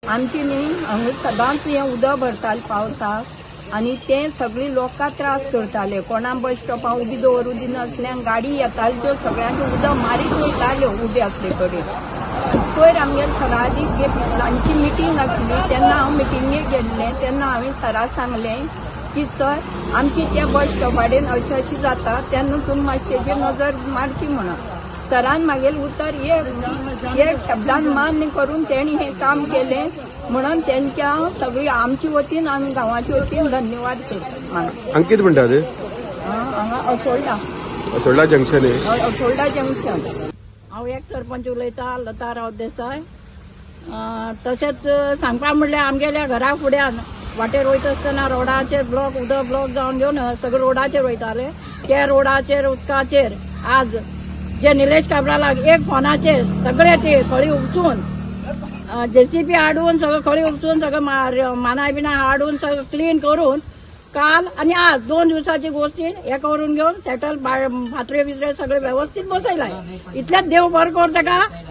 आमची न्ही हांगा सदांच हें उदक भरतालें पावसाक आनी तें सगळीं लोकांक त्रास करताले। कोणा बस स्टॉपार उबी दवरूं दिनासल्यांक गाडी येताल्यो त्यो सगळ्यांक उदक मारीत वयताल्यो उबे आसले कडेन। पयर आमगेले सराची तांची मिटींग आसली तेन्ना हांव मिटिंगेक गेल्लें तेन्ना हांवें सराक सांगलें की सर आमची त्या बस स्टॉपाडेन अशी जाता तेन्ना तुमी मातशी तेजेर नजर मारची म्हणून। सरान मागेल उतर एक शब्दान मान्य करून तेणी हे काम केलें म्हणून त्यांच्या सगळी आमची वतीन आमी गांवाच्या वतीन धन्यवाद करता। अंकित म्हणटा ते हांगा असोल्डा जंक्शन असोल्डा जंक्शन। हांव एक सरपंच उलयतां लता राव देसाय। तशेंच सांगपा म्हणल्यार आमगेल्या घरा फुड्यान वाटेर वयता आसतना रोडाचेर उदक ब्लॉक जावन घेवन सगळे रोडाचेर वयताले। त्या रोडाचेर उदकाचेर आज जे निलेश काब्रालाक एक फोनाचेर सगळे ते खळी उपसून जेसीबी हाडून सगळं खळी उपसून सगळं मानाय बिना हाडून सगळं क्लीन करून काल आणि आज 2 दिवसाची गोष्टी हे करून घेऊन सेटल फातरे बित्रे सगळे व्यवस्थित बसयलाय। इतलेच देव बरें कर ताका।